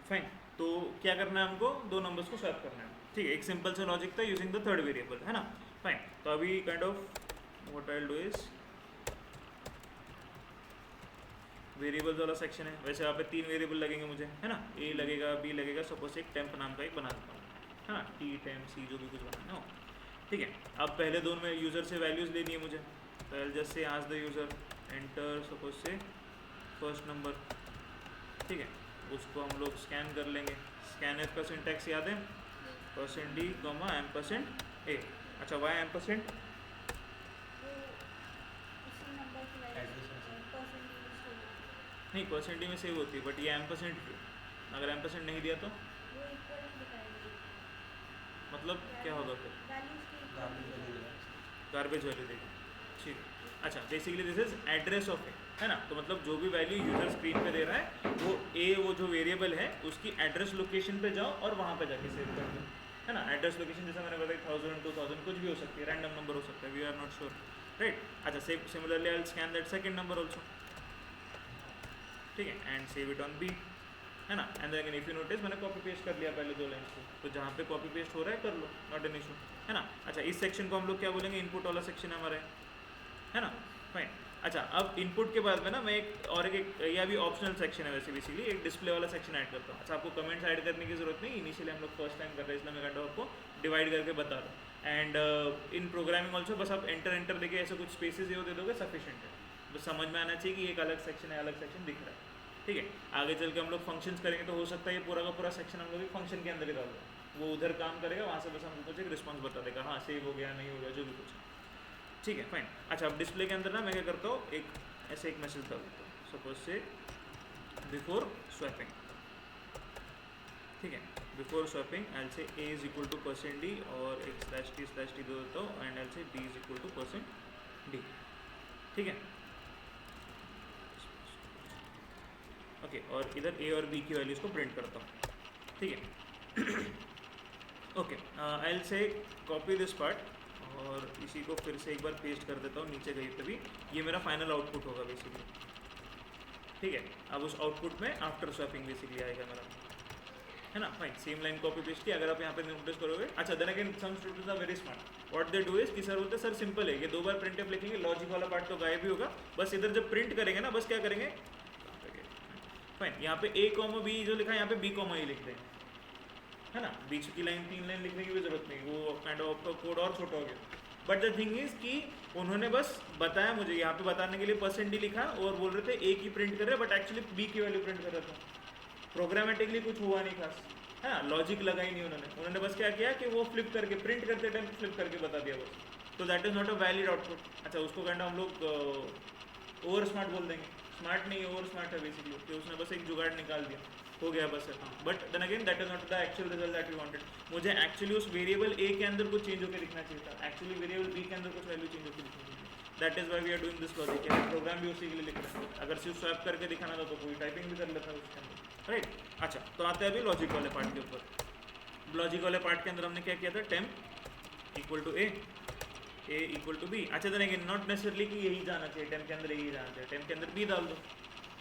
Fine, तो क्या करना है हमको, दो नंबर्स को स्वैप करना है, ठीक है, एक सिंपल सा लॉजिक था यूजिंग द थर्ड वेरिएबल, है ना। फाइन, तो अभी kind of what I will do is, variables वाला सेक्शन है, वैसे यहाँ पे तीन वेरिएबल लगेंगे मुझे, है ना, ए लगेगा, बी लगेगा, सपोज एक टेम्प नाम का एक बना देता हूँ, है ना, टी टेम्प सी जो भी कुछ बनाना हो, ठीक है। अब पहले दोनों में यूज़र से वैल्यूज़ लेनी है मुझे, पहले जस्ट से आज द यूज़र एंटर सपोज से फर्स्ट नंबर, ठीक है, उसको हम लोग स्कैन कर लेंगे। स्कैन एफ का सिंटैक्स याद है, percent D comma M percent A, अच्छा वाई एम परसेंट, नहीं परसेंट डी में सेव होती है, बट ये एम परसेंट, अगर एम परसेंट नहीं दिया तो मतलब क्या होगा फिर, गार्बेज वैल्यू देगा, ठीक है। अच्छा, basically this is address of a, है ना, तो मतलब जो भी वैल्यू यूजर स्क्रीन पे दे रहा है वो ए, वो जो वेरिएबल है उसकी एड्रेस लोकेशन पे जाओ और वहाँ पे जाके सेव कर दो, है ना। एड्रेस लोकेशन जैसे मैंने बताया 1000 2000 कुछ भी हो सकती है, रैंडम नंबर हो सकता है, we are not sure, right. अच्छा, save similarly I will scan that second number also, ठीक है, and save it on B, है ना। And then if you notice मैंने कॉपी पेस्ट कर लिया पहले दो लाइन्स को, तो जहाँ पे कॉपी पेस्ट हो रहा है कर लो, नॉट एन इशू, है ना। अच्छा, इस सेक्शन को हम लोग क्या बोलेंगे, इनपुट वाला सेक्शन है हमारा, है ना, फाइन। अच्छा, अब इनपुट के बाद में ना मैं एक और एक यह भी ऑप्शनल सेक्शन है वैसे, बेसिकली एक डिस्प्ले वाला सेक्शन ऐड करता हूँ। अच्छा, आपको कमेंट्स ऐड करने की जरूरत नहीं, इनिशियली हम लोग फर्स्ट टाइम कर रहे हैं, इसलिए मैं कहता हूँ आपको डिवाइड करके बता रहा हूँ। एंड इन प्रोग्रामिंग ऑल्सो बस आप एंटर देके ऐसे कुछ स्पेसेस ये दे दोगे, सफिशिएंट है, बस समझ में आना चाहिए कि एक अलग सेक्शन है, अलग सेक्शन दिख रहा है, ठीक है। आगे चल के हम लोग फंक्शंस करेंगे तो हो सकता है ये पूरा का पूरा सेक्शन हम लोग एक फंक्शन के अंदर ही डाल दो, वो उधर काम करेगा, वहाँ से बस हमको कुछ एक रिस्पॉन्स बता देगा, हाँ सेव हो गया नहीं हो गया जो भी कुछ, ठीक है, फाइन। अच्छा, अब डिस्प्ले के अंदर ना मैं क्या करता हूँ, एक ऐसे एक मैसेज डाल देता हूँ, सपोज से बिफोर स्वैपिंग, ठीक है, बिफोर स्वैपिंग एल से A is equal to percent D और एक स्लैश टी दे देता हूँ, एंड एल से B is equal to percent D, ठीक है, ओके, और इधर ए और बी की वैल्यूज़ को प्रिंट करता हूँ, ठीक है। Okay, I will say copy this part और इसी को फिर से एक बार पेस्ट कर देता हूँ नीचे कहीं पे भी, ये मेरा फाइनल आउटपुट होगा बेसिकली, ठीक है। अब उस आउटपुट में आफ्टर स्वैपिंग बेसिकली आएगा मेरा, है ना, fine. Same line copy paste की, अगर आप यहाँ पे नोटिस करोगे। अच्छा, then again some students are very smart, what they do is कि सर बोलते हैं सर सिंपल है, ये दो बार प्रिंट लिखेंगे, लॉजिक वाला पार्ट तो गायब ही होगा, बस इधर जब प्रिंट करेंगे ना, बस क्या करेंगे, फाइन, यहाँ पे ए कॉमा बी जो लिखा है यहाँ पे बी कॉमा ही लिख देंगे, है ना, बीच की लाइन 3 लाइन लिखने की भी जरूरत नहीं, वो काइंड ऑफ आपका कोड और छोटा हो गया। बट द थिंग इज कि उन्होंने बस बताया मुझे, यहाँ पे बताने के लिए परसेंट डी लिखा और बोल रहे थे ए की प्रिंट कर रहे, बट एक्चुअली बी की वैल्यू प्रिंट कर रहा था, प्रोग्रामेटिकली कुछ हुआ नहीं खास, है ना, लॉजिक लगा ही नहीं उन्होंने बस क्या किया कि वो फ्लिप करके प्रिंट करते टाइम फ्लिप करके बता दिया बस, तो that is not a valid output. अच्छा, उसको काइंड हम लोग ओवर स्मार्ट बोल देंगे, स्मार्ट नहीं ओवर स्मार्ट है बेसिकली, कि उसने बस एक जुगाड़ निकाल दिया, हो गया बस, हाँ। But then again that is not the actual result that we wanted, मुझे एक्चुअली उस वेरिएबल ए के अंदर कुछ चेंज होकर दिखना चाहिए था, एक्चुअली वेरिएबल बी के अंदर कुछ वैल्यू चेंज होकर दिखनी चाहिए, that is why we are doing this logic, program भी उसी के लिए लिख रहे हैं, अगर सिर्फ स्वैप करके दिखाना था तो कोई टाइपिंग भी कर लेता है उसके अंदर, राइट। अच्छा, तो आते हैं अभी लॉजिक वाले पार्ट के ऊपर। लॉजिक वाले पार्ट के अंदर हमने क्या किया था, temp equal to A equal to B. अच्छा, देन अगेन नॉट नेसेसरली कि यही जाना चाहिए, टेम्प के अंदर यही जाना चाहिए, टेम्प के अंदर बी डाल दो,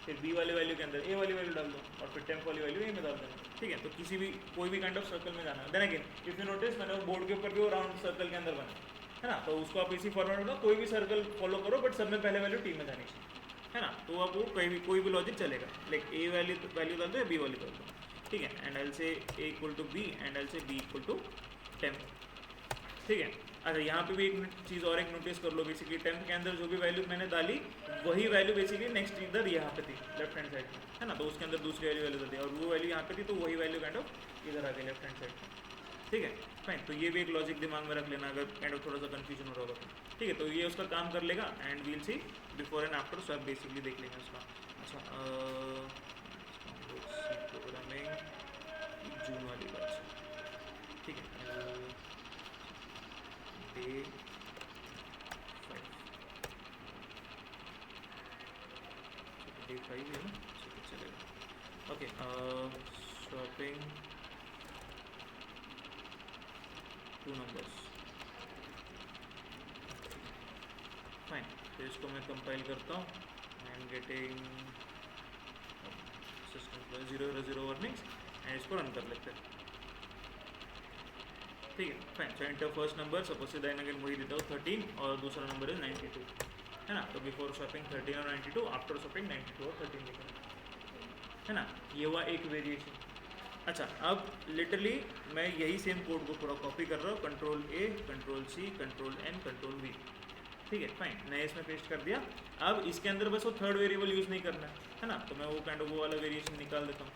फिर बी वाले वैल्यू के अंदर ए वाली वैल्यू डाल दो, और फिर टेम्प वाली वैल्यू ए में डाल देना, ठीक है। तो किसी भी कोई भी काइंड ऑफ सर्कल में जाना है। Then again if you notice मैंने वो बोर्ड के ऊपर भी वो राउंड सर्कल के अंदर बना, है ना, तो उसको आप इसी फॉर्मेट में कोई भी सर्कल फॉलो करो, बट सब में पहले वैल्यू टी में जानी चाहिए, है ना, तो अब वो कोई भी लॉजिक चलेगा, लाइक ए वैल्यू डाल दो या बी वाली डाल दो, ठीक है, एंड एल से A equal to B and L से बी इक्वल टू टेम्प, ठीक है। अच्छा, यहाँ पे भी एक चीज़ और एक नोटिस कर लो, बेसिकली टेम्प के अंदर जो भी वैल्यू मैंने डाली वही वैल्यू बेसिकली नेक्स्ट इधर यहाँ पे थी लेफ्ट हैंड साइड में, है ना, तो उसके अंदर दूसरी वैल्यू डाल दी और वो वैल्यू यहाँ पे थी, तो वही वैल्यू काइंड ऑफ इधर आ गई लेफ्ट हैंड साइड में, ठीक है, फाइन। तो ये भी एक लॉजिक दिमाग में रख लेना अगर काइंड ऑफ थोड़ा सा कन्फ्यूजन हो रहा होगा, ठीक है। तो ये उसका काम कर लेगा and we'll see before and after swap basically देख लेंगे उसका। अच्छा, प्रोग्रामिंग जून वाली बात, ठीक है, डे 5, डे 5 है ना, ठीक है, चलेगा, ओके। Swapping 2 numbers, fine. तो इसको मैं कंपाइल करता हूँ, I am getting system 0 0 warnings इसको रन कर लेते हैं, ठीक है फाइन। सो एंटर फर्स्ट नंबर, सपोज से देन अगेन वही देता हूँ 13 और दूसरा नंबर इज 92, है ना। तो बिफोर शॉपिंग 13 और 92, आफ्टर शॉपिंग 92 और 13 लिखा है ना। ये हुआ एक वेरिएशन। अच्छा, अब लिटरली मैं यही सेम कोड को थोड़ा कॉपी कर रहा हूँ, control A, control C, control N, control V, ठीक है फाइन। मैं इसमें पेस्ट कर दिया। अब इसके अंदर बस वो थर्ड वेरिएबल यूज़ नहीं करना है ना, तो मैं वो काइंड ऑफ वो वाला वेरिएशन निकाल देता हूँ,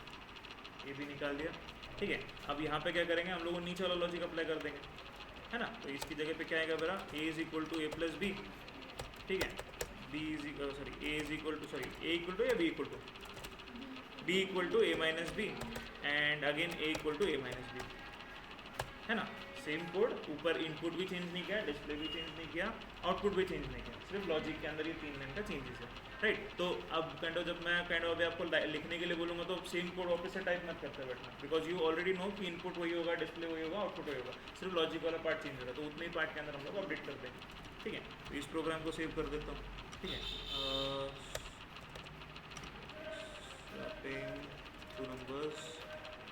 ये भी निकाल दिया, ठीक है। अब यहाँ पे क्या करेंगे हम लोग, नीचे वाला लॉजिक अप्लाई कर देंगे, है ना। तो इसकी जगह पे क्या आएगा मेरा, A is equal to A plus B, ठीक है, B is equal sorry A is equal to sorry A equal to या B equal to, B equal to A minus B and again A equal to A minus B, है ना। Same code, ऊपर input भी change नहीं किया, display भी change नहीं किया, आउटपुट भी चेंज नहीं किया, सिर्फ लॉजिक के अंदर ये 3 लाइन का चेंजेस है, राइट। तो अब काइंड ऑफ जब मैं काइंड ऑफ अभी आपको लिखने के लिए बोलूँगा तो सेम कोड वापस से टाइप मत करते बैठना, बिकॉज यू ऑलरेडी नो कि इनपुट वही होगा, डिस्प्ले वही होगा, आउटपुट वही होगा, सिर्फ लॉजिक वाला पार्ट चेंज होगा, तो उतने ही पार्ट के अंदर हम लोग अपडेट कर देंगे, ठीक है। तो इस प्रोग्राम को सेव कर देता हूँ, ठीक है। टू नंबर्स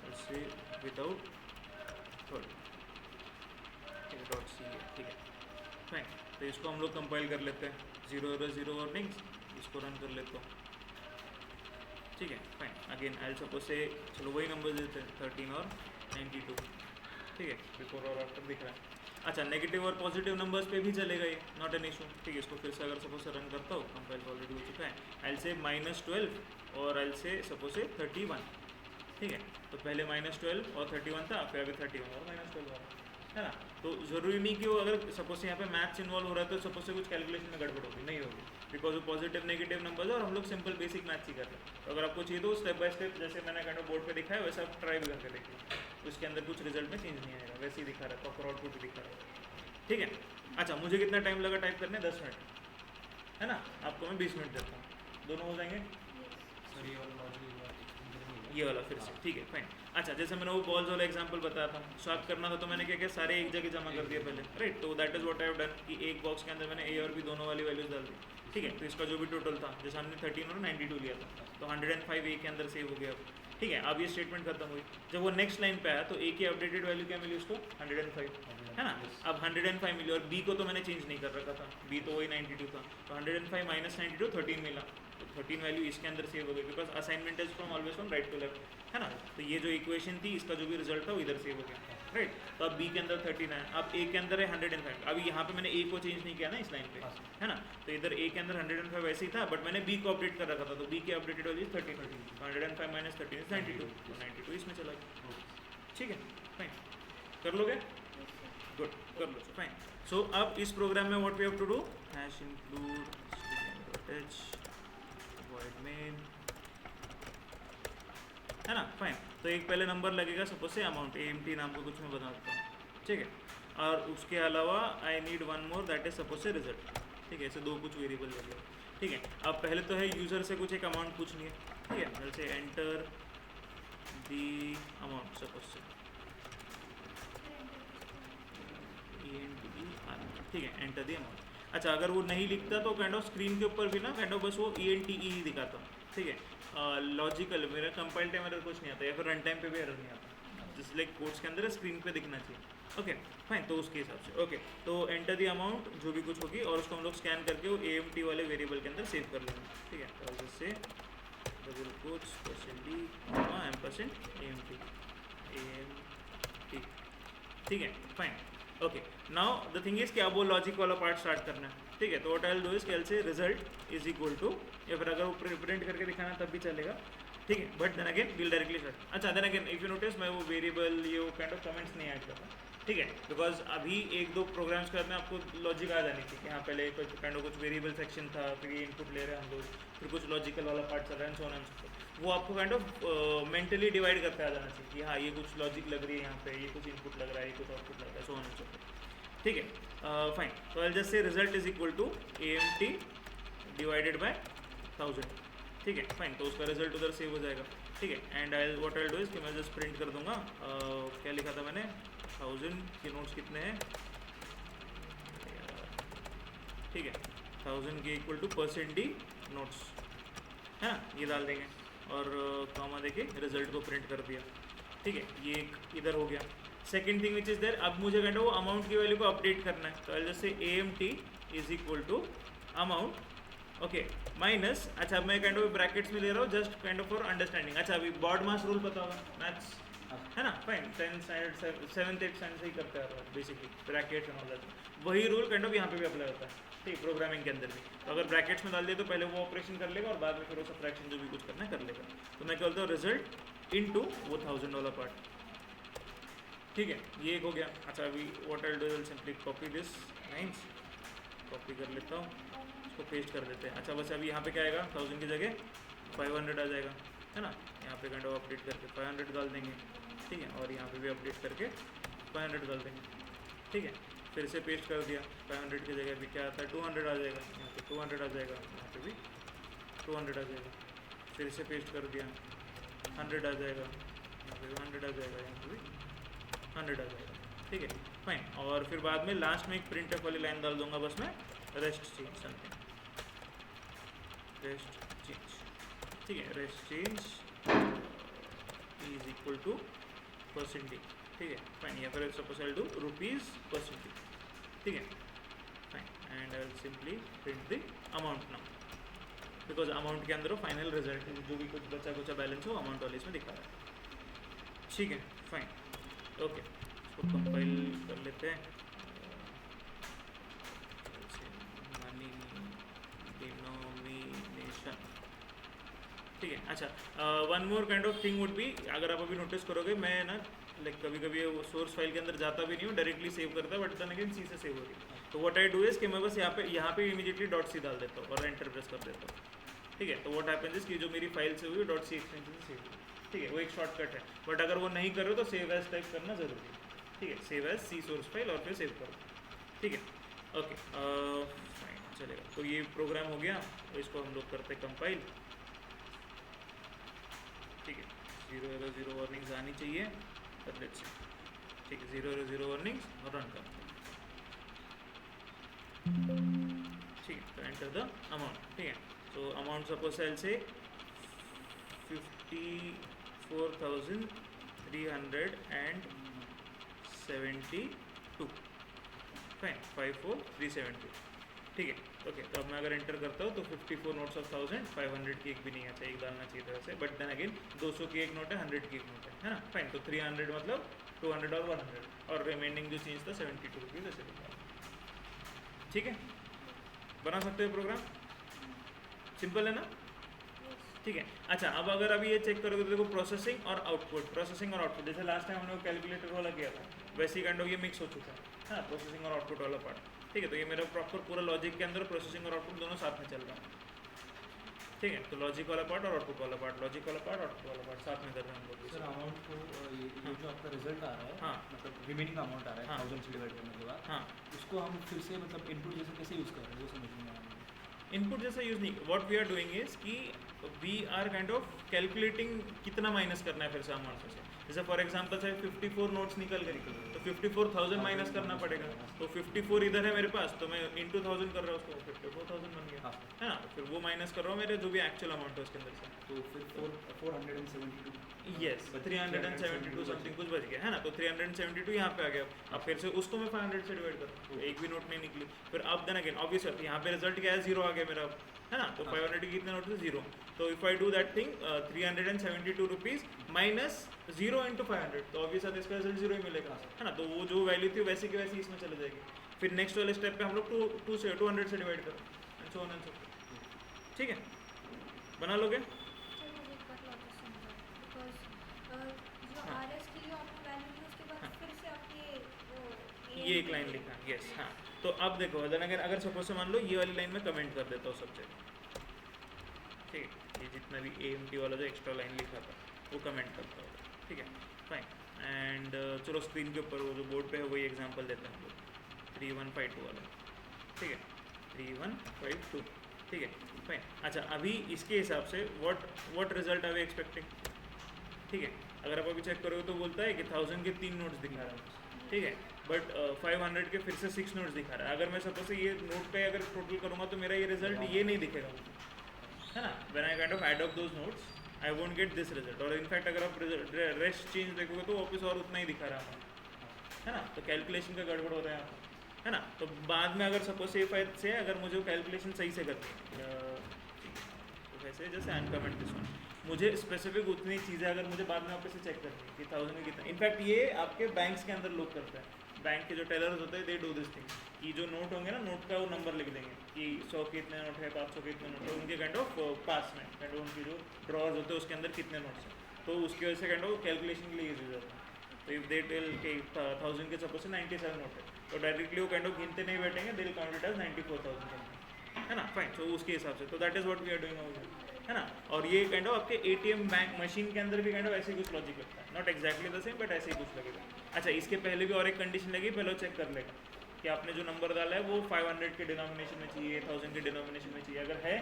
ऐसे विदाउट थर्ड, डॉट सी है, ठीक है फाइन। तो इसको हम लोग कंपाइल कर लेते हैं, 0 एरर 0 वार्निंग्स, इसको रन कर लेता हूँ, ठीक है फाइन। अगेन आई सपोज से चलो वही नंबर देते हैं 13 और 92, ठीक है, बिफोर और आफ्टर दिख रहा है। अच्छा, नेगेटिव और पॉजिटिव नंबर्स पे भी चलेगा ये, नॉट एन इशू, ठीक है। इसको फिर से अगर सपोज से रन करता हूँ, कंपाइल ऑलरेडी हो चुका है, आई से -12 और आई से सपोज से 31, ठीक है। तो पहले -12 और 31 था, फिर अभी 31 और -12 है ना। तो ज़रूरी नहीं कि वो अगर सपोज से यहाँ पे मैथ्स इन्वॉल्व हो रहा है तो सपोज से कुछ कैलकुलेशन में गड़बड़ होगी, नहीं होगी, बिकॉज वो पॉजिटिव नेगेटिव नंबर्स है और हम लोग सिंपल बेसिक मैथ्स ही कर रहे हैं। तो अगर आपको चाहिए तो स्टेप बाय स्टेप जैसे मैंने काइंड ऑफ बोर्ड पे दिखाया वैसा आप ट्राई भी करके देखिए, तो इसके अंदर कुछ रिजल्ट में चेंज नहीं आएगा, वैसे ही दिखा रहा है, प्रॉपर आउटपुट भी दिखा रहा है, ठीक है। अच्छा, मुझे कितना टाइम लगा टाइप करने, 10 मिनट, है ना। आपको मैं 20 मिनट देता हूँ, दोनों हो जाएंगे, ये वाला फिर से, ठीक है फाइन। अच्छा, जैसे मैंने वो बॉल्स वाला एग्जांपल बताया था, स्वैप करना था तो मैंने क्या किया, सारे एक जगह जमा कर दिया पहले, राइट। तो that is what I have done कि एक बॉक्स के अंदर मैंने ए और बी दोनों वाली वैल्यूज डाल दी, ठीक है। तो इसका जो भी टोटल था, जैसे हमने 13 और 92 लिया था, तो 105 ए के अंदर सेव हो गया, ठीक है। अब ये स्टेटमेंट खत्म हुई। जब वो नेक्स्ट लाइन पे आया तो ए की अपडेटेड वैल्यू क्या मिली उसको, 105, है ना। अब 105 मिली और बी को तो मैंने चेंज नहीं कर रखा था, बी तो वही 92 था, तो 105 माइनस 92 13 मिला, तो 13 वैल्यू इसके अंदर सेव हो गई, because assignment is from always from right to left, है ना। तो ये जो इक्वेशन थी इसका जो भी रिजल्ट था वो इधर सेव हो गया, राइट। तो अब बी के अंदर 13 है, अब ए के अंदर है 105। अभी यहाँ पे मैंने ए को चेंज नहीं किया ना इस लाइन पे, है ना। तो इधर ए के अंदर 105 वैसे ही था, बट मैंने बी को अपडेट कर रखा था, तो बी की अपडेटेड वैल्यू 13, 105 माइनस 13 92, तो 92 इसमें चला गया, ठीक है फाइन। कर लोगे, गुड, कर लो, फाइन। सो अब इस प्रोग्राम में what we have to do, hash include student.h void main, है ना फाइन। तो एक पहले नंबर लगेगा, सपोज से अमाउंट AMT नाम का कुछ मैं बता देता हूँ, ठीक है। और उसके अलावा I need one more, that is suppose से रिजल्ट, ठीक है। ऐसे दो कुछ वेरिएबल लगेगा, ठीक है। अब पहले तो है यूज़र से कुछ एक अमाउंट पूछनी है, ठीक है। जैसे एंटर दी अमाउंट, सपोज से ठीक है, एंटर दी अमाउंट। अच्छा, अगर वो नहीं लिखता तो काइंड ऑफ स्क्रीन के ऊपर भी ना काइंड ऑफ बस वो ENTE ही दिखाता, ठीक है। लॉजिकल मेरा कंपाइल टाइम एरर कुछ नहीं आता, या फिर रन टाइम पे भी एरर नहीं आता, जिस लाइक कोड्स के अंदर स्क्रीन पे दिखना चाहिए, ओके फाइन। तो उसके हिसाब से ओके, तो एंटर दी अमाउंट जो भी कुछ होगी और उसको हम लोग स्कैन करके वो AMT वाले वेरिएबल के अंदर सेव कर लेंगे, ठीक है। तो जैसे डबल कोट्स %d %AMT, ठीक है fine, okay. Now the thing is कि अब वो लॉजिक वाला पार्ट स्टार्ट करना है, ठीक है। तो what I will do is cal से रिजल्ट इज इक्वल टू, या फिर अगर वो प्रिंट करके दिखाना तब भी चलेगा, ठीक है। But then again will directly start. अच्छा, then again if you notice मैं वो वेरिएबल ये वो काइंड ऑफ कमेंट्स नहीं ऐड करता, ठीक है, बिकॉज अभी एक दो प्रोग्राम्स के बाद में आपको लॉजिक आ जानी चाहिए कि हाँ पहले कुछ काइंड ऑफ कुछ वेरिएबल सेक्शन था, फिर ये इनपुट ले रहे हैं हम लोग, फिर कुछ लॉजिकल वाला पार्ट चल रहा है, so on and so fourth. वो आपको काइंड ऑफ मेंटली डिवाइड करते आ जाना चाहिए कि हाँ ये कुछ लॉजिक लग रही है यहाँ पे, ये कुछ इनपुट लग रहा है, ये कुछ आउटपुट लग रहा है, so on and so forth, ठीक है फाइन। तो I just say result is equal to AMT divided by 1000, ठीक है फाइन। तो उसका रिजल्ट उधर सेव हो जाएगा, ठीक है। And I what I do is कि मैं जस्ट प्रिंट कर दूंगा, क्या लिखा था मैंने, 1000 के नोट्स कितने हैं, ठीक है, 1000 के इक्वल टू %d नोट्स, है ना, ये डाल देंगे और कॉमा देके रिजल्ट को प्रिंट कर दिया, ठीक है, ये एक इधर हो गया. Second thing which is there, अब मुझे काइंड ऑफ वो अमाउंट की वैल्यू को अपडेट करना है. तो जैसे AMT is equal to amount, okay, minus, अच्छा अब मैं काइंड ऑफ ब्रैकेट्स में ले रहा हूँ just kind of for understanding. अच्छा अभी बॉड मास रूल पता होगा मैथ्स, है ना, fine, 10th standard 7th 8th standard से ही करते हैं basically brackets and all that. वही रूल काइंड ऑफ यहाँ पे भी अप्लाई होता है, ठीक, प्रोग्रामिंग के अंदर भी. तो अगर ब्रैकेट्स में डाल दिए तो पहले वो ऑपरेशन कर लेगा और बाद में फिर वो सब्ट्रैक्शन जो भी कुछ करना है कर लेगा. तो मैं क्या बोलता हूँ, रिजल्ट इनटू वो $1000 पार्ट. ठीक है, ये एक हो गया. अच्छा अभी what I do, simply copy this lines, copy कर लेता हूँ, इसको पेस्ट कर देते हैं. अच्छा बस अभी यहाँ पे क्या आएगा, 1000 की जगह 500 आ जाएगा, है ना. यहाँ पे काइंड ऑफ अपडेट करके 500 डाल देंगे, ठीक है, और यहाँ पे भी अपडेट करके 500 डाल देंगे, ठीक है. फिर से पेस्ट कर दिया, 500 की जगह भी क्या आता है 200 आ जाएगा, यहाँ पे 200 आ जाएगा, यहाँ पे भी 200 आ जाएगा. फिर से पेस्ट कर दिया, 100 आ जाएगा, यहाँ पे 100 आ जाएगा, यहाँ पे भी 100 आ जाएगा, ठीक है, फाइन. और फिर बाद में लास्ट में एक प्रिंटफ वाली लाइन डाल दूंगा बस मैं, rest change something, rest change, ठीक है, rest change is equal to percentage, ठीक है, फाइन. या फिर suppose I do rupees percentage, ठीक है, fine. And I will simply print the amount now, because amount के अंदर फाइनल रिजल्ट जो भी कुछ बचा कुछ बैलेंस हो अमाउंट वाले इसमें दिखा रहा है, ठीक है, फाइन. ओके, इसको कंपाइल कर लेते हैं. मनी डिनोमिनेशन, ठीक है. अच्छा one more kind of thing would be, अगर आप अभी नोटिस करोगे मैं ना लाइक कभी कभी वो सोर्स फाइल के अंदर जाता भी नहीं हूँ, डायरेक्टली सेव करता है, बट देन अगेन सी से सेव हो रही है. तो व्हाट आई डू इज कि मैं बस यहाँ पे इमीडिएटली .c डाल देता हूँ और एंटर प्रेस कर देता हूँ, ठीक है. तो व्हाट हैपेंस इज कि जो मेरी फाइल से हुई .c एक्सटेंशन से सेव हुई, ठीक है, वो एक शॉर्टकट है. बट अगर वो नहीं कर रहे हो तो सेव एज टाइप करना जरूरी है, ठीक है, सेव एज सी सोर्स फाइल और फिर सेव करो, ठीक है. ओके फाइन, चलेगा. तो ये प्रोग्राम हो गया, तो इसको हम लोग करते हैं कंपाइल, ठीक है. 0 वार्निंग्स आनी चाहिए, लेट्स सी, ठीक है, 0 वार्निंग्स और रन करते हैं, ठीक है. तो एंटर द अमाउंट, ठीक है. तो amount suppose I will say 54,372, fine, 54,372, ठीक है. ओके, तो अब मैं अगर एंटर करता हूँ तो 54 नोट्स ऑफ 1000, 500 की एक भी नहीं आता, एक डालना चाहिए था वैसे, बट देन अगेन 200 की एक नोट है, 100 की एक नोट है ना, फाइन. तो 300 मतलब 200 और 100, और रिमेनिंग जो चेंज था 72 रुपीज़ ऐसे दिखा, ठीक है. बना सकते हो प्रोग्राम, सिंपल है ना, ठीक है. अच्छा अब अगर अभी ये चेक करोगे तो देखो प्रोसेसिंग और आउटपुट, प्रोसेसिंग और आउटपुट, जैसे लास्ट टाइम हमने वो कैलकुलेटर वाला किया था वैसे ही काइंड ऑफ ये मिक्स हो चुका है, हाँ, प्रोसेसिंग और आउटपुट वाला पार्ट, ठीक है. तो ये मेरा प्रॉपर पूरा लॉजिक के अंदर प्रोसेसिंग और आउटपुट दोनों साथ में चल रहा है, ठीक है. तो लॉजिक वाला पार्ट और आउटपुट वाला पार्ट, लॉजिक वाला पार्ट आउटपुट वाला पार्ट साथ में कर रहे हैं हम लोग. सर अमाउंट को ये जो आपका रिजल्ट आ रहा है, हाँ, मतलब रिमेनिंग अमाउंट आ रहा है, हाँ, 1000 से डिवाइड करने के बाद, हाँ, उसको हम फिर से मतलब इनपुट जैसे कैसे यूज़ कर रहे हैं वो समझ में आ रहा है. इनपुट जैसा यूज़ नहीं, what we are doing is कि we are kind of calculating कितना माइनस करना है फिर से अमाउंट से. जैसे फॉर एग्जांपल से 54 नोट्स निकल गए तो 54,000 माइनस करना पड़ेगा. तो 54 इधर है मेरे पास, तो मैं इंटू 1000 कर रहा हूँ, उसको 54,000 बन गया, है ना. फिर वो माइनस कर रहा हूँ मेरे जो भी एक्चुअल अमाउंट है उसके अंदर से, तो फिर 472, यस 372 समथिंग कुछ बच गया, है ना. तो 372 यहाँ पे आ गया. अब फिर से उसको मैं 500 से डिवाइड कर रहा हूँ, एक भी नोट नहीं निकली. फिर अब देन अगेन ऑब्वियस यहाँ पे रिजल्ट क्या है, 0 आ गया मेरा, है ना. तो 500 की कितने नोट थे, 0. तो if I do that thing 372 rupees minus 0 into 500, तो ऑब्वियस इसका रिजल्ट 0 ही मिलेगा, है ना. तो वो जो वैल्यू थी वैसी की वैसी इसमें चले जाएगी. फिर नेक्स्ट वाले स्टेप पे हम लोग 200 से डिवाइड करें, and so on and so forth, ठीक है. बना लोगे, ये एक लाइन लिखा, यस, हाँ. तो अब देखो अगर सपोज से मान लो ये वाली लाइन में कमेंट कर देता हूँ सब जगह, ठीक है. ये जितना भी AMT वाला जो एक्स्ट्रा लाइन लिखा था वो कमेंट करता हूँ, ठीक है, फाइन. एंड चलो स्क्रीन के ऊपर वो जो बोर्ड पे है वही एग्जांपल देते हैं हम लोग, 3152 वाला, ठीक है, 3152, ठीक है, फाइन. अच्छा अभी इसके हिसाब से what result are we expecting, ठीक है. अगर आप अभी चेक करोगे तो बोलता है कि 1000 के 3 नोट्स दिखा रहा है, ठीक है, बट 500 के फिर से 6 नोट्स दिखा रहा है. अगर मैं सपोज से ये नोट पे अगर टोटल करूँगा तो मेरा ये रिजल्ट ये नहीं दिखेगा, है ना. When I kind of add up those notes I won't get this result. और इनफैक्ट अगर आप रेस्ट चेंज देखोगे तो वापस और उतना ही दिखा रहा है ना, तो कैलकुलेशन का गड़बड़ हो रहा है यहाँ पर, है ना। तो बाद में अगर सपोज से अगर मुझे कैलकुलेशन सही से करनी है तो वैसे जैसे अनकमेंट दिस वन, मुझे स्पेसिफिक उतनी चीज़ें अगर मुझे बाद में वापस से चेक करनी है कि 1000 में कितना, इनफैक्ट ये आपके बैंक्स के अंदर लोग करते हैं, बैंक के जो टेलर्स होते हैं दे डू दिस थिंग, कि जो नोट होंगे ना, नोट का वो नंबर लिख देंगे कि 100 के इतने नोट है, 500 के इतने नोट है, उनके काइंड ऑफ पास में काइंड ऑफ उनकी जो ड्रॉर्स होते हैं उसके अंदर कितने नोट्स हैं, तो उसकी वजह से काइंड ऑफ कैलकुलेशन के लिए यूज हो जाता है। तो इफ दे टेल के 1000 के सपोज से 97 नोट है, तो डायरेक्टली वो काइंड ऑफ गिनते नहीं बैठेंगे, they will count it as 94,000, है ना, फाइन। तो उसके हिसाब से, तो that is what we are doing over, है ना। और ये काइंड ऑफ आपके एटीएम बैंक मशीन के अंदर भी काइंड ऑफ ऐसे कुछ लॉजिक लगता है, not exactly the same but ऐसे ही कुछ लगेगा। अच्छा, इसके पहले भी और एक कंडीशन लगी, पहले चेक कर लेगा कि आपने जो नंबर डाला है वो 500 के डिनोमिनेशन में चाहिए, 1000 के डिनोमिनेशन में चाहिए, अगर है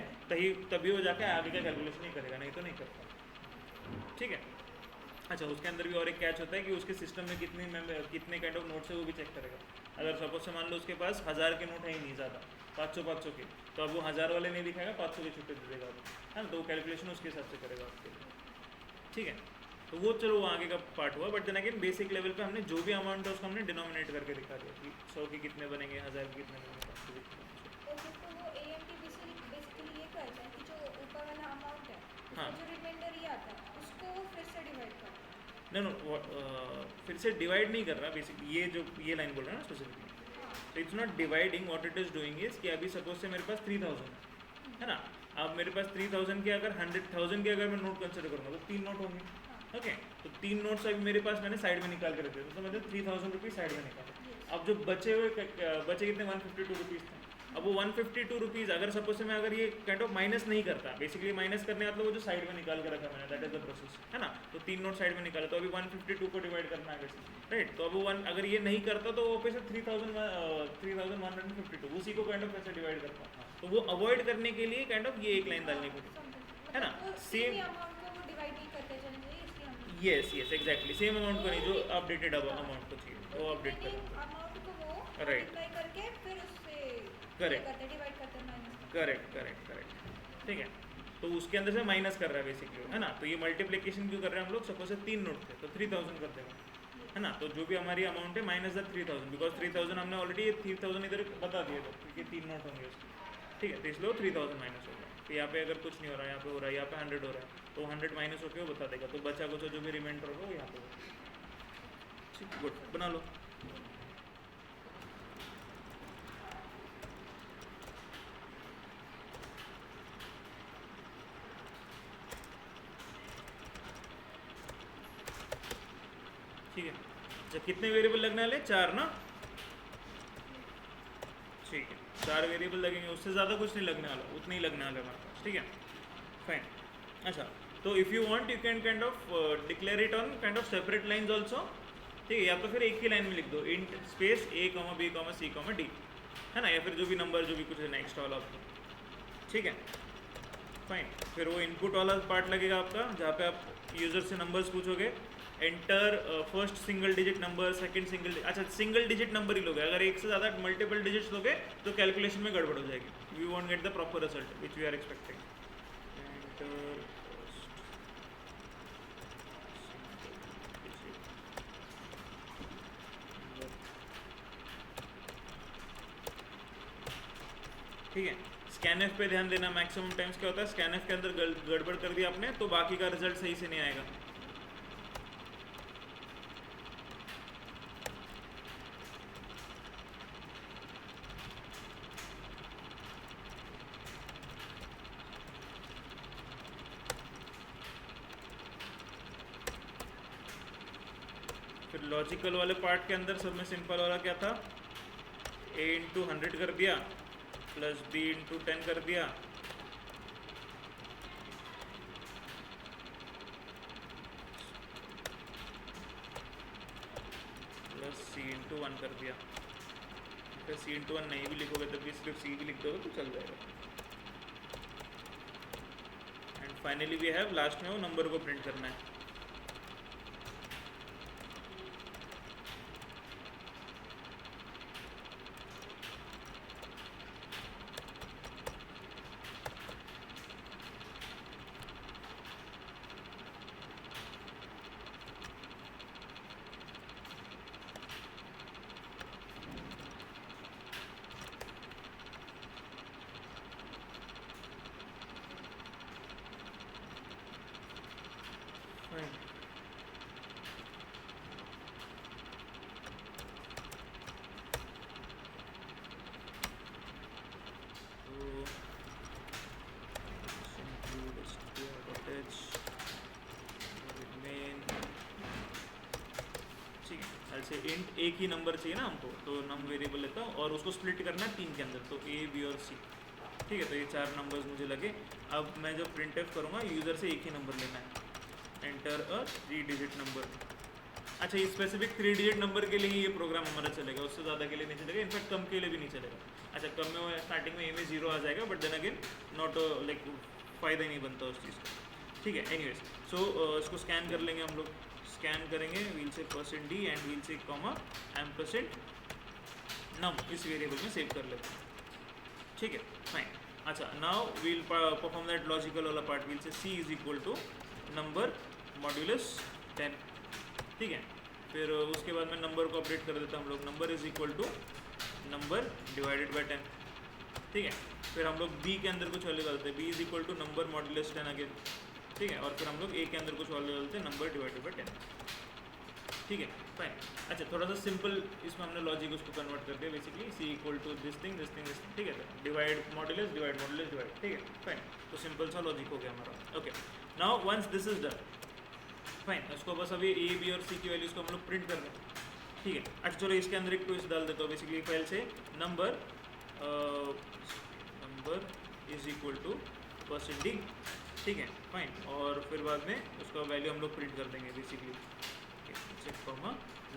तभी वो जाके आगे का कैलकुलेशन नहीं करेगा, नहीं तो नहीं करता, ठीक है। अच्छा, उसके अंदर भी और एक कैच होता है कि उसके सिस्टम में कितने काइंड ऑफ नोट्स है वो भी चेक करेगा। अगर सपोज से मान लो उसके पास 1000 के नोट है ही नहीं ज़्यादा, 500 के, तो अब वो 1000 वाले नहीं दिखाएगा, 500 के छुट्टे दे देगा आपको, है ना, तो कैलकुलेशन उसके हिसाब से करेगा आपके लिए, ठीक है। तो वो चलो वो आगे का पार्ट हुआ, but then again basic level पे हमने जो भी अमाउंट है उसको हमने डिनोमिनेट करके दिखा दिया कि 100 के कितने बनेंगे, 1000 के कितने बनेंगे, 500 के कितने बनेंगे। ओके, तो वो एएमटी बेसिकली ये करता है कि जो ऊपर वाला अमाउंट है, हाँ, जो रिमाइंडर ये आता है उसको वो फिर से डिवाइड करता है। नो, फिर से डिवाइड नहीं कर रहा बेसिकली, ये लाइन बोल रहा है ना स्पेसिफिकली, तो it's not dividing, what it is doing is कि अभी सपोज से मेरे पास 3000 है ना, अब मेरे पास 3000 के अगर 100,000 के अगर मैं नोट कंसिडर करूँगा तो 3 नोट होंगे, ओके। तो 3 नोट्स अभी मेरे पास मैंने साइड में निकाल के रखे थे, तो मैंने 3000 रुपीज़ साइड में निकाले। अब जो बचे कितने 152 रुपीज़ थे, अब वो 152 रुपीज़ अगर सपोज से मैं अगर ये काइंड ऑफ माइनस नहीं करता, बेसिकली माइनस करने मतलब वो जो साइड में निकाल के रखा मैंने, दैट इज द प्रोसेस, है ना। तो 3 नोट साइड में निकाला, तो अभी 152 को डिवाइड करना है वैसे, राइट। तो अब वो अगर ये नहीं करता तो वो पैसे 3152 उसी को काइंड ऑफ पैसे डिवाइड करता, तो वो अवॉइड करने के लिए काइंड ऑफ ये एक लाइन डालनी पड़ी, है ना। सेम अमाउंट को वो डिवाइड नहीं करते चलने चाहिए, इसलिए हम यस एग्जैक्टली सेम अमाउंट को नहीं, जो अपडेटेड अमाउंट को चाहिए वो अपडेट करें, अमाउंट को वो Right. मल्टीप्लाई करके फिर उससे Correct. करते डिवाइड करते हैं माइनस। करेक्ट, ठीक है। तो उसके अंदर से माइनस कर रहा है बेसिकली, है ना। तो ये मल्टीप्लिकेशन क्यों कर रहे हैं हम लोग, सपोज से 3 नोट थे तो 3000 कर देंगे, है ना। तो जो भी हमारी अमाउंट है माइनस द 3000, बिकॉज 3000 हमने ऑलरेडी 3000 इधर बता दिए थे क्योंकि 3 नोट होंगे उसके, ठीक है। तो इसलिए 3000 माइनस हो गया, तो यहाँ पे अगर कुछ नहीं हो रहा है, यहाँ पे हो रहा है, यहाँ पे 100 हो रहा है, तो 100 माइनस होकर वो बता देगा, तो बचा कुछ जो भी रिमाइंडर होगा वो यहाँ पे होगा, ठीक, गुड, बना लो। ठीक है। अच्छा, कितने वेरिएबल लगने वाले, 4 ना, ठीक है, 4 वेरिएबल लगेंगे, उससे ज़्यादा कुछ नहीं लगने वाला, उतने ही लगने वाले हमारे पास, ठीक है, फाइन। अच्छा, तो if you want you can kind of declare it on kind of separate lines also, ठीक है, या तो फिर एक ही लाइन में लिख दो, int space a, b, c, d, है ना, या फिर जो भी नंबर जो भी कुछ है नेक्स्ट वाला आपको, ठीक है, फाइन। फिर वो इनपुट वाला पार्ट लगेगा आपका, जहाँ पे आप यूज़र से नंबर्स पूछोगे, enter first single digit number, second single, अच्छा सिंगल डिजिट नंबर ही लोगे, अगर एक से ज़्यादा मल्टीपल डिजिट्स लोगे तो कैलकुलेशन में गड़बड़ हो जाएगी, we won't get the proper result which we are expecting. ठीक है, स्कैनएफ पे ध्यान देना, मैक्सिमम टाइम्स क्या होता है स्कैनएफ के अंदर गड़बड़ कर दिया आपने तो बाकी का रिजल्ट सही से नहीं आएगा। फिर लॉजिकल वाले पार्ट के अंदर सब में सिंपल वाला क्या था, a इंटू 100 कर दिया प्लस b इंटू 10 कर दिया प्लस c इंटू 1 कर दिया। अगर c इंटू 1 नहीं भी लिखोगे तब भी सिर्फ c भी लिख दोगे तो चल जाएगा। And finally we have last में वो नंबर को प्रिंट करना है। ऐसे इंट एक ही नंबर चाहिए ना हमको, तो नम वेरिएबल लेता हूँ और उसको स्प्लिट करना है 3 के अंदर, तो ए बी और सी। ठीक है, तो ये 4 नंबर्स मुझे लगे। अब मैं जब प्रिंट एफ करूँगा यूज़र से एक ही नंबर लेना है, एंटर अ 3 डिजिट नंबर। अच्छा, ये स्पेसिफिक 3 डिजिट नंबर के लिए ही ये प्रोग्राम हमारा चलेगा, उससे ज़्यादा के लिए नहीं चलेगा, इनफैक्ट कम के लिए भी नहीं चलेगा। अच्छा, कम में स्टार्टिंग में ए में 0 आ जाएगा, but then again not like फ़ायदा ही नहीं बनता उस चीज़ का। ठीक है, एनीवेज, सो इसको स्कैन कर लेंगे हम लोग। स्कैन करेंगे, we'll say %d and we'll say comma %num इस वेरिएबल में सेव कर लेते हैं। ठीक है, फाइन। अच्छा, now we'll perform that logical वाला part. We'll say c is equal to number modulus 10। ठीक है, फिर उसके बाद में नंबर को अपडेट कर देता हूँ हम लोग, number is equal to number divided by 10। ठीक है, फिर हम लोग b के अंदर कुछ वैल्यू डालते हैं, b is equal to number modulus 10 again. ठीक है, और फिर हम लोग a के अंदर कुछ वैल्यू डालते हैं, नंबर डिवाइडेड बाई 10। ठीक है, फाइन। अच्छा, थोड़ा सा सिंपल इसमें हमने लॉजिक उसको कन्वर्ट कर दिया, basically c equal to this thing this thing this thing. ठीक है, divide modulus divide modulus divide. ठीक है, फाइन। तो सिंपल सा लॉजिक हो गया हमारा। Okay, now once this is done, fine, उसको बस अभी ए बी और सी की वैल्यूज़ को हम लोग प्रिंट कर दें। ठीक है, अच्छा चलो इसके अंदर एक ट्विस्ट डाल देता हूँ। बेसिकली फाइल से number is equal to %d। ठीक है, फाइन, और फिर बाद में उसका वैल्यू हम लोग प्रिंट कर देंगे बेसिकली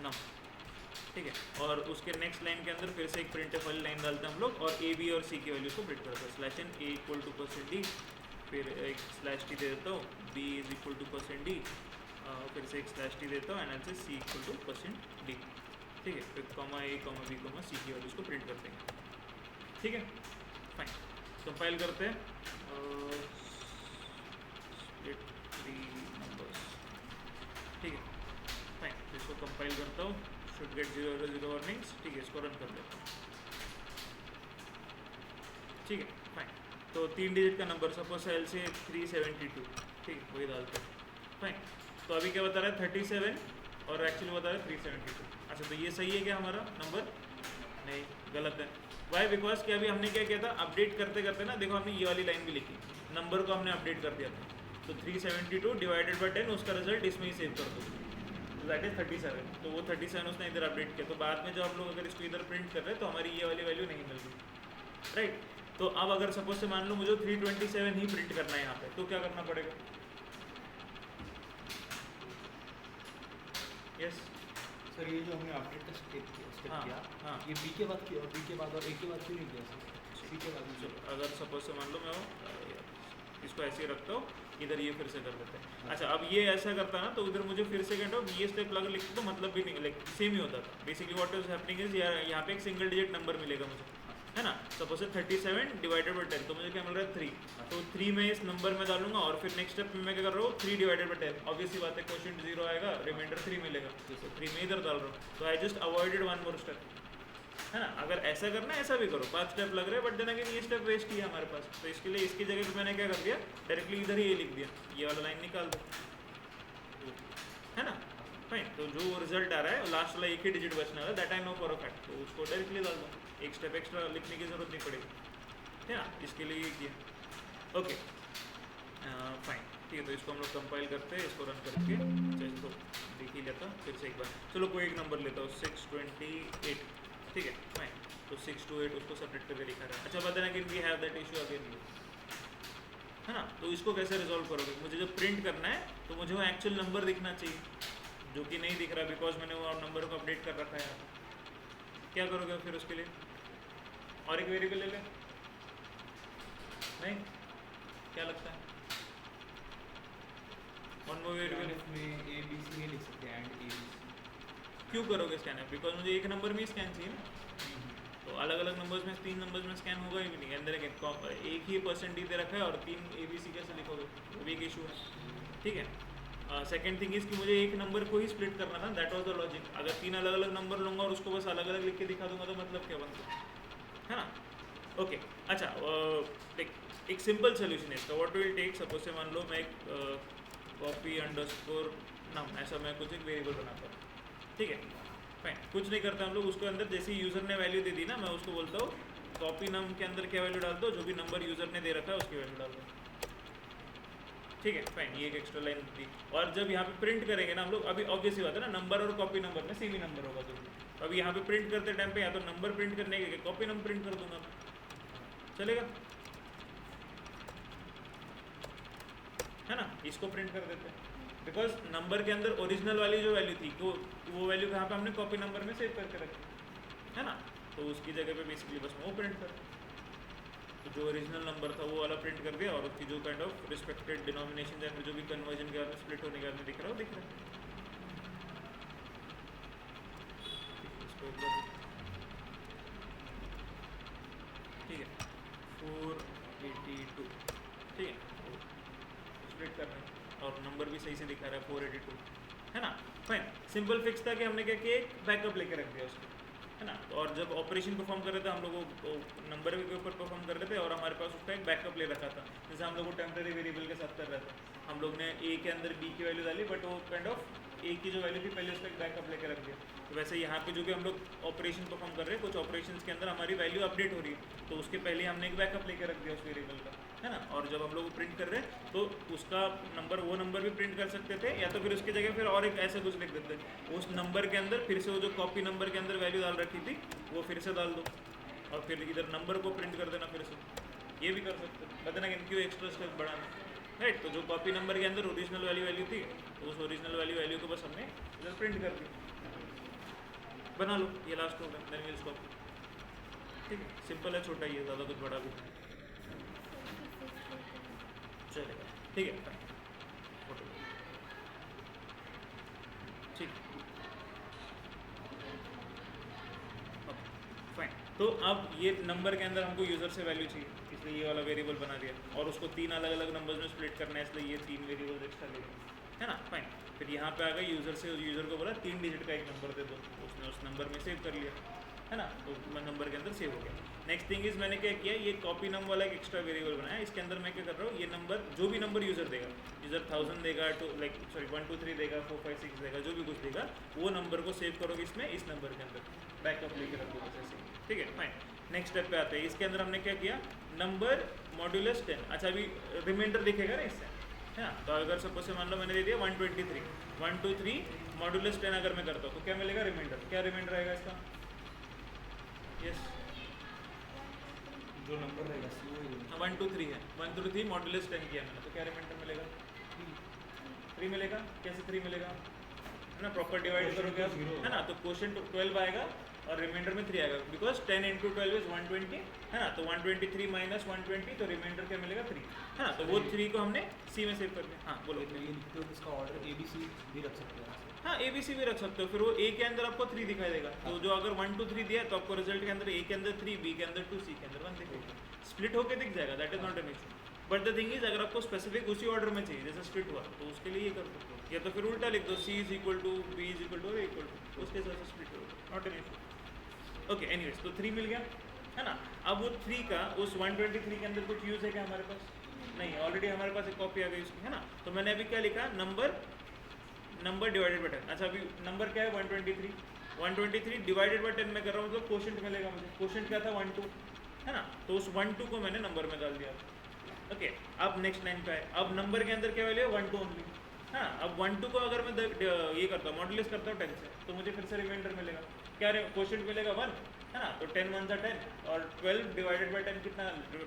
नम। ठीक है, और उसके नेक्स्ट लाइन के अंदर फिर से एक प्रिंटफ वाली लाइन डालते हैं हम लोग, और ए बी और सी की वैल्यूज़ को प्रिंट करते हैं। /n a equal to %d, फिर एक /t दे देता हूँ, b is equal to %d, फिर से एक /t देता हूँ, एंड से c इक्वल टू %d। ठीक है, फिर comma a comma b comma c की वैल्यूज़ को प्रिंट करते हैं। ठीक है, फाइन, कंपाइल करते हैं। Split 3 numbers. ठीक है, फाइन, इसको कंपाइल करता हूँ, शुड गेट 0 वार्निंग्स। ठीक है, इसको रन कर लेता हूँ। ठीक है, फाइन, तो 3 डिजिट का नंबर सपोज एल से 372। ठीक है, वही डालते हैं। फाइन, तो अभी क्या बता रहा है 37 और एक्चुअली बता रहा है 372। अच्छा, तो ये सही है क्या हमारा नंबर? नहीं, गलत है। वाई? बिकॉज कि अभी हमने क्या किया था, अपडेट करते करते ना, देखो हमने ये वाली लाइन भी लिखी, नंबर को हमने अपडेट कर दिया था। तो 372 डिवाइडेड बाई 10, उसका रिजल्ट इसमें ही सेव कर दो, दैट इज 37। तो वो 37 उसने इधर अपडेट किया। तो बाद में जब हम लोग अगर इसको इधर प्रिंट कर रहे हैं तो हमारी ये वाली वैल्यू नहीं मिल रही, राइट। तो अब अगर सपोज से मान लो मुझे 327 ही प्रिंट करना है यहाँ पे, तो क्या करना पड़ेगा? यस सर, ये जो हमने अपडेट का स्टेप किया, हाँ, ये बी के बाद किया, बी के बाद और ए के बाद क्यों नहीं किया सर? सी के बाद चलो, अगर सपोज से मान लो मैं इसको ऐसे ही रखता हूँ, इधर ये फिर से कर देते हैं। अच्छा, अब ये ऐसा करता है ना, तो उधर मुझे फिर से कहता हूँ ये स्टेप लगा लिखते तो मतलब भी नहीं, लाइक सेम ही होता था। Basically what is happening is यहाँ पे एक सिंगल डिजिट नंबर मिलेगा मुझे, है ना। सपोज से 37 डिवाइडेड बाई 10, तो मुझे क्या मिल रहा है 3। तो 3 में इस नंबर में डालूंगा, और फिर नेक्स्ट स्टेप में मैं क्या कर रहा हूँ 3 डिवाइडेड बाई 10। ऑब्वियसली बात है, क्वेश्चन 0 आएगा, रिमाइंडर 3 मिलेगा, तो 3 में इधर डाल रहा हूँ। तो I just avoided 1 more step, है ना। अगर ऐसा करना है ऐसा भी करो, 5 स्टेप लग रहे हैं, बट देन अगेन ये स्टेप वेस्ट किया हमारे पास। तो इसके लिए इसकी जगह पे मैंने क्या कर दिया, डायरेक्टली इधर ही ये लिख दिया, ये वाला लाइन निकाल दो, है ना। फाइन, तो जो रिजल्ट आ रहा है लास्ट वाला एक ही डिजिट बचना है, that I know for a fact, तो उसको डायरेक्टली डाल दो, एक स्टेप एक्स्ट्रा लिखने की जरूरत नहीं पड़ेगी, है ना। इसके लिए ये किया। ओके, फाइन, ठीक है। तो इसको हम लोग कंपाइल करते हैं, इसको रन करके इसको देख ही लेता फिर से एक बार। चलो कोई एक नंबर लेता हूँ, 628। ठीक है, फाइन, तो 6 to 8 उसको सेपरेट करके लिखा रहा है। अच्छा, but then again we have that issue again, है ना। तो इसको कैसे रिजॉल्व करोगे? मुझे जब प्रिंट करना है तो मुझे वो एक्चुअल नंबर दिखना चाहिए, जो कि नहीं दिख रहा बिकॉज मैंने वो नंबर को अपडेट कर रखा है यहाँ पे। क्या करोगे फिर उसके लिए? और एक वेरिएबल ले ले, नहीं? क्या लगता है? वन मोर वेरिएबल में ए बी सी नहीं लिख सकते, एंड ए बी सी क्यों करोगे स्कैन? बिकॉज मुझे एक नंबर में ही स्कैन चाहिए ना, तो अलग अलग नंबर्स में 3 नंबर्स में स्कैन होगा ही भी नहीं। अंदर एक ही % दे रखा है और 3 ABC कैसे लिखोगे? वो भी एक इशू है, ठीक है। सेकेंड थिंग इज कि मुझे एक नंबर को ही स्प्लिट करना था, दैट वाज द लॉजिक। अगर 3 अलग अलग नंबर लूँगा और उसको बस अलग अलग लिख के दिखा दूंगा तो मतलब क्या बनता है ना। ओके, अच्छा, एक सिंपल सोल्यूशन है इसका। व्हाट विल टेक, सपोज से मान लो मैं एक कॉपी अंडरस्कोर नाम, ऐसा मैं कुछ एक वेरिएबल बनाता हूँ, ठीक है। फाइन, कुछ नहीं करता हम लोग, उसको अंदर जैसे यूज़र ने वैल्यू दे दी ना, मैं उसको बोलता हूँ कॉपी नम के अंदर क्या वैल्यू डाल दो, जो भी नंबर यूज़र ने दे रखा है उसकी वैल्यू डाल दो, ठीक है फाइन, ये एक एक्स्ट्रा लाइन थी। और जब यहाँ पे प्रिंट करेंगे ना हम लोग, अभी ऑब्वियस ही बात है ना, नंबर और कॉपी नंबर में सेम ही नंबर होगा तो अभी यहाँ पे प्रिंट करते टाइम पे या तो नंबर प्रिंट करने के कॉपी नंबर प्रिंट कर दूंगा, चलेगा है ना। इसको प्रिंट कर देते हैं बिकॉज नंबर के अंदर ओरिजिनल वाली जो वैल्यू थी तो वो वैल्यू कहाँ पे हमने कॉपी नंबर में सेव करके रखी है ना, तो उसकी जगह पे बेसिकली बस वो प्रिंट कर, तो जो ओरिजिनल नंबर था वो वाला प्रिंट कर दिया और उसकी जो काइंड ऑफ रिस्पेक्टेड डिनोमिनेशन या फिर जो भी कन्वर्जन के बाद में स्प्लिट होने के बाद में दिख रहा है वो दिख रहा है। इसको एक बार ठीक है 482 ठीक है स्प्लिट कर रहे हैं और नंबर भी सही से दिखा रहा है 482 है ना फाइन। सिंपल फिक्स था कि हमने क्या किया, एक बैकअप लेके रख दिया उसको है ना, और जब ऑपरेशन परफॉर्म कर रहे थे हम लोग को नंबर के ऊपर परफॉर्म कर रहे थे और हमारे पास उसका एक बैकअप ले रखा था, जैसे हम लोग को टेम्परेरी वेरिएबल के साथ कर रहे थे, हम लोग ने ए के अंदर बी की वैल्यू डाली बट वो काइंड ऑफ ए की जो वैल्यू थी पहले उसका एक बैकअप लेके रख दिया। तो वैसे यहाँ पे जो भी हम लोग ऑपरेशन परफॉर्म कर रहे हैं, कुछ ऑपरेशंस के अंदर हमारी वैल्यू अपडेट हो रही है तो उसके पहले हमने एक बैकअप लेके रख दिया उस वेरिएबल का है ना, और जब हम लोग प्रिंट कर रहे हैं तो उसका नंबर वो नंबर भी प्रिंट कर सकते थे या तो फिर उसकी जगह फिर और एक ऐसा कुछ लिख देते उस नंबर के अंदर फिर से वो जो कॉपी नंबर के अंदर वैल्यू डाल रखी थी वो फिर से डाल दो और फिर इधर नंबर को प्रिंट कर देना फिर से, ये भी कर सकते हो, बताना कि क्यों एक्स्ट्रा स्टेप बढ़ाना राइट। तो जो कॉपी नंबर के अंदर ओरिजिनल वैल्यू थी तो उस ओरिजिनल वैल्यू को बस हमने इधर प्रिंट कर दी, बना लो ये लास्ट हो गया देन विल स्टॉप। ठीक है सिंपल है, छोटा ही है, ज़्यादा कुछ बड़ा भी नहीं चलेगा। ठीक है फाइन फोटो ठीक फाइन। तो अब ये नंबर के अंदर हमको यूज़र से वैल्यू चाहिए इसलिए ये वाला वेरिएबल बना दिया और उसको 3 अलग अलग नंबर्स में स्प्लिट करना है इसलिए ये 3 वेरिएबल एक्स्ट्रा ले है ना फाइन। फिर यहाँ पे आ गया यूज़र से, यूज़र को बोला 3 डिजिट का एक नंबर दे दो, उसने उस नंबर में सेव कर लिया है ना, तो नंबर के अंदर सेव हो गया। नेक्स्ट थिंग इज मैंने क्या किया, ये कॉपी नंबर वाला एक एक्स्ट्रा वेरिएबल बनाया, इसके अंदर मैं क्या कर रहा हूँ, ये नंबर जो भी नंबर यूज़र देगा, यूज़र 1000 देगा तो लाइक सॉरी 1 2 3 देगा 4 5 6 देगा, जो भी कुछ देगा वो नंबर को सेव करोगे इसमें, इस नंबर के अंदर बैकअप लेके रखो बस ऐसे। ठीक है फाइन। नेक्स्ट स्टेप पे आते हैं, इसके अंदर हमने क्या किया, नंबर मॉड्यूलस 10। अच्छा अभी रिमाइंडर दिखेगा ना इससे है ना, तो अगर सपोज से मान लो मैंने दे दिया 123 1 2 3 मॉड्यूलस 10 अगर मैं करता हूँ तो क्या मिलेगा रिमाइंडर, क्या रिमाइंडर आएगा इसका, यस जो नंबर रहेगा वो 1 2 3 है, 1 2 3 मॉड्यूलस 10 किया मैंने तो क्या रिमाइंडर मिलेगा 3 मिलेगा। कैसे 3 मिलेगा है ना, प्रॉपर डिवाइड करोगे आप है ना, तो क्वोशिएंट 12 आएगा और रिमाइंडर में 3 आएगा बिकॉज 10 × 12 इज 120 है ना, तो 123 माइनस 120 तो रिमाइंडर क्या मिलेगा 3 है ना, तो वो 3 को हमने सी में सेव कर दिया। हाँ बोलो। ये लिखते हो इसका ऑर्डर ABC भी रख सकते हैं। हाँ ABC भी रख सकते हो, फिर वो A के अंदर आपको 3 दिखाई देगा, तो जो अगर 1 2 3 दिया तो आपको रिजल्ट के अंदर A के अंदर 3 B के अंदर 2 C के अंदर 1 दिखेगा, स्प्लिट होके दिख जाएगा, that is not an issue. But the thing is अगर आपको स्पेसिफिक उसी ऑर्डर में चाहिए जैसे स्प्लिट हुआ तो उसके लिए ये कर सकते हो, या तो फिर उल्टा लिख दो C = B = और A = उसके हिसाब से स्प्लिट होगा, not an issue. Okay anyways तो 3 मिल गया है ना। अब वो 3 का उस 123 के अंदर कुछ यूज़ है क्या हमारे पास, नहीं, ऑलरेडी हमारे पास एक कॉपी आ गई उसकी है ना, तो मैंने अभी क्या लिखा, नंबर डिवाइडेड बाय 10। अच्छा अभी नंबर क्या है 123 डिवाइडेड बाय 10 में कर रहा हूँ मतलब क्वोशिएंट मिलेगा मुझे, क्वोशिएंट क्या था 1 2 है ना, तो उस 1 2 को मैंने नंबर में डाल दिया। ओके अब नेक्स्ट लाइन पे है, अब नंबर के अंदर क्या वैल्यू है 1 2 ओनली हाँ, अब 1 2 को अगर मैं ये करता हूँ मॉड्यूलस करता हूँ 10 से तो मुझे फिर से रिमाइंडर मिलेगा, क्या क्वोशिएंट मिलेगा 1 है ना, तो 10 1 10 और 12 डिवाइडेड बाय 10 कितना,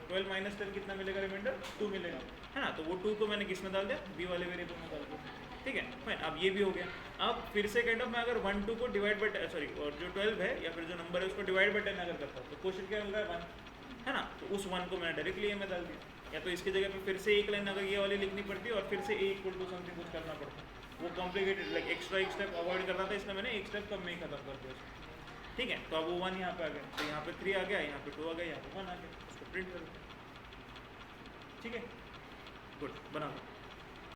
12 माइनस 10 कितना मिलेगा रिमाइंडर 2 मिलेगा है ना, तो वो 2 को मैंने किस में डाल दिया, बी वाले वेरिएबल में डाल दिया। ठीक है फाइन, अब ये भी हो गया। अब फिर से काइंड ऑफ मैं अगर 1 2 को डिवाइड बाय सॉरी और जो 12 है या फिर जो नंबर है उसको डिवाइड बाय 10 अगर करता हूँ तो क्वेश्चन क्या मिल रहा है 1 है ना, तो उस 1 को मैंने डायरेक्टली ए में डाल दिया, या तो इसकी जगह पे फिर से एक लाइन अगर ये वाली लिखनी पड़ती और फिर से A = समथिंग कुछ करना पड़ता, वो कॉम्प्लिकेटेड लाइक एक्स्ट्रा एक स्टेप अवॉइड करना था, इसलिए मैंने एक स्टेप कम में ही खत्म कर दिया उसको। ठीक है, तो अब वो 1 यहाँ पे आ गया, तो यहाँ पे 3 आ गया, यहाँ पे 2 आ गया, यहाँ पे 1 आ गया, उसको प्रिंट कर दो। ठीक है गुड, बना दो।